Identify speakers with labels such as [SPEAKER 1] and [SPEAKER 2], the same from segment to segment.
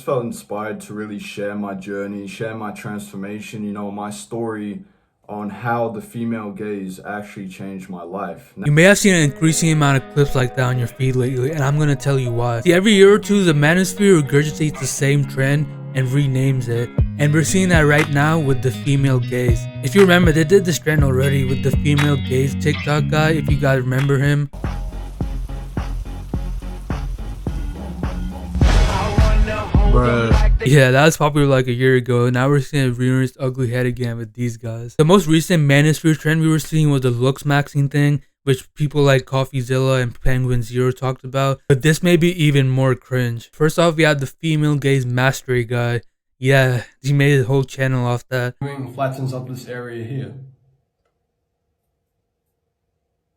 [SPEAKER 1] Felt inspired to really share my journey, share my transformation, you know, my story on how the female gaze actually changed my life.
[SPEAKER 2] You may have seen an increasing amount of clips like that on your feed lately, and I'm gonna tell you why. See, every year or two, the manosphere regurgitates the same trend and renames it, and we're seeing that right now with the female gaze. If you remember, they did this trend already with the female gaze TikTok guy, if you guys remember him. Bruh. Yeah, that was popular like a year ago. Now we're seeing it rear its ugly head again with these guys. The most recent manosphere trend we were seeing was the Looksmaxxing thing, which people like CoffeeZilla and Penguin Zero talked about. But this may be even more cringe. First off, we have the female gaze mastery guy. Yeah, he made his whole channel off that.
[SPEAKER 1] Flattens up this area here.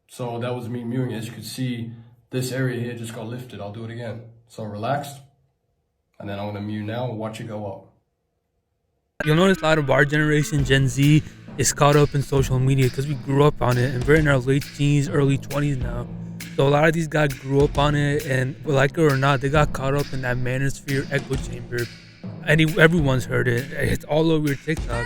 [SPEAKER 1] So that was me mewing. As you can see, this area here just got lifted. I'll do it again. So relaxed. And then I'm gonna mew now and watch it go up.
[SPEAKER 2] You'll notice a lot of our generation, Gen Z, is caught up in social media because we grew up on it and we're in our late teens, early 20s now. So a lot of these guys grew up on it, and like it or not, they got caught up in that manosphere echo chamber. Everyone's heard it. It's all over your TikTok.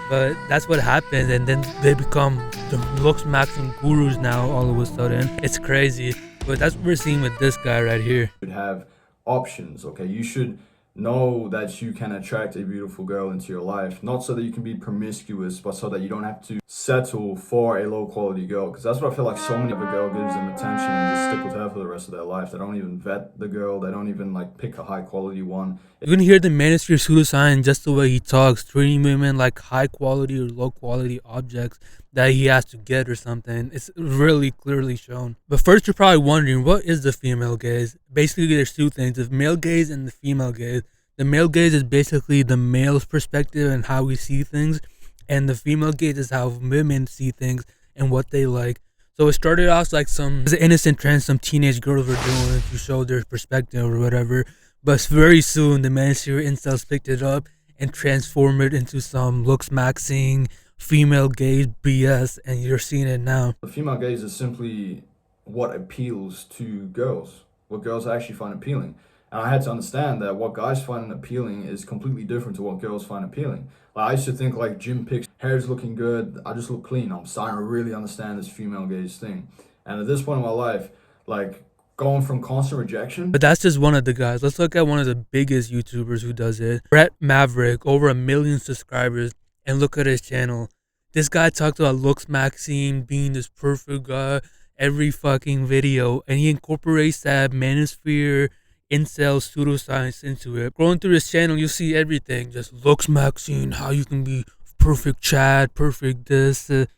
[SPEAKER 2] But that's what happens, and then they become the Looksmaxxing Gurus now all of a sudden. It's crazy. But that's what we're seeing with this guy right here.
[SPEAKER 1] You should have options, okay? You should know that you can attract a beautiful girl into your life, not so that you can be promiscuous, but so that you don't have to settle for a low quality girl, because that's what I feel like so many of a girl gives them attention and just stick with her for the rest of their life. They don't even vet the girl, they don't even like pick a high quality one.
[SPEAKER 2] You can hear the manosphere pseudoscience just the way he talks, treating women like high quality or low quality objects that he has to get or something. It's really clearly shown. But first, you're probably wondering, what is the female gaze? Basically, there's two things: the male gaze and the female gaze. The male gaze is basically the male's perspective and how we see things, and the female gaze is how women see things and what they like. So it started off like some innocent trend some teenage girls were doing to show their perspective or whatever. But very soon, the manosphere incels picked it up and transformed it into some Looksmaxxing female gaze BS, and you're seeing it now.
[SPEAKER 1] The female gaze is simply what appeals to girls, what girls actually find appealing. And I had to understand that what guys find appealing is completely different to what girls find appealing. Like, I used to think like gym pics, hair's looking good, I just look clean. I'm starting to really understand this female gaze thing. And at this point in my life, like, going from constant rejection.
[SPEAKER 2] But that's just one of the guys. Let's look at one of the biggest YouTubers who does it. Brett Maverick, over 1 million subscribers, and look at his channel. This guy talks about Looksmaxxing being this perfect guy every fucking video, and he incorporates that manosphere incel pseudoscience into it. Going through his channel, you'll see everything. Just Looksmaxxing, how you can be perfect Chad, perfect this. And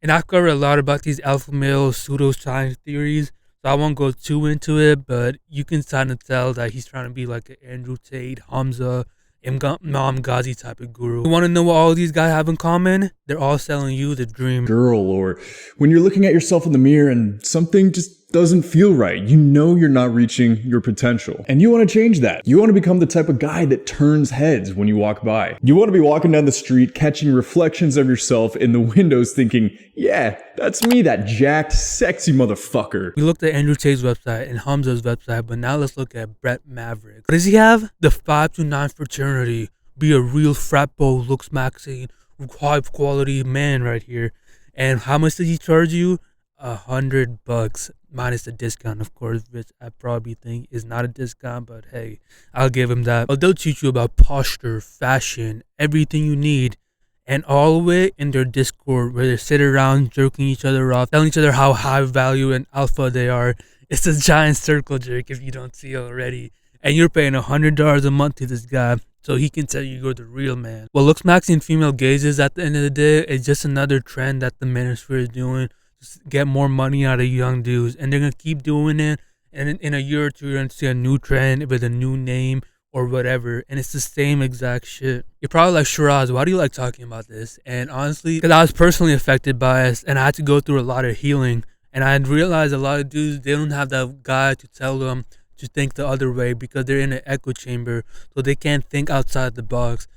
[SPEAKER 2] I've covered a lot about these alpha male pseudoscience theories. So I won't go too into it, but you can kind of tell that he's trying to be like an Andrew Tate, Hamza, Imam Ghazi type of guru. You want to know what all these guys have in common? They're all selling you the dream
[SPEAKER 3] girl, or when you're looking at yourself in the mirror and something just doesn't feel right. You know you're not reaching your potential. And you want to change that. You want to become the type of guy that turns heads when you walk by. You want to be walking down the street, catching reflections of yourself in the windows thinking, yeah, that's me, that jacked, sexy motherfucker.
[SPEAKER 2] We looked at Andrew Tate's website and Hamza's website, but now let's look at Brett Maverick. What does he have? The 5 to 9 fraternity. Be a real frat boy, Looksmaxxing, high quality man right here. And how much did he charge you? $100 minus the discount, of course, which I probably think is not a discount, but hey, I'll give him that. But they'll teach you about posture, fashion, everything you need, and all of it in their Discord, where they sit around jerking each other off, telling each other how high value and alpha they are. It's a giant circle jerk if you don't see already, and you're paying $100 a month to this guy so he can tell you you're the real man. What Looksmaxxing female gazes at the end of the day is just another trend that the manosphere is doing. Get more money out of young dudes, and they're gonna keep doing it, and in a year or two you're gonna see a new trend with a new name or whatever, and it's the same exact shit. You're probably like, Shiraz, why do you like talking about this? And honestly, because I was personally affected by it, and I had to go through a lot of healing, and I realized a lot of dudes, they don't have that guy to tell them to to think the other way because they're in an echo chamber, so they can't think outside the box.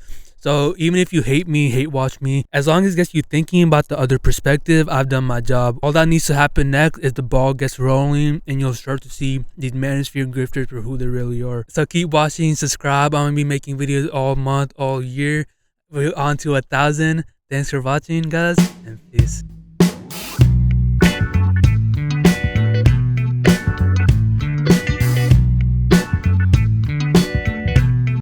[SPEAKER 2] So even if you hate me, hate watch me, as long as it gets you thinking about the other perspective, I've done my job. All that needs to happen next is the ball gets rolling and you'll start to see these manosphere grifters for who they really are. So keep watching, subscribe. I'm gonna be making videos all month, all year. We're on to 1,000. Thanks for watching, guys, and peace.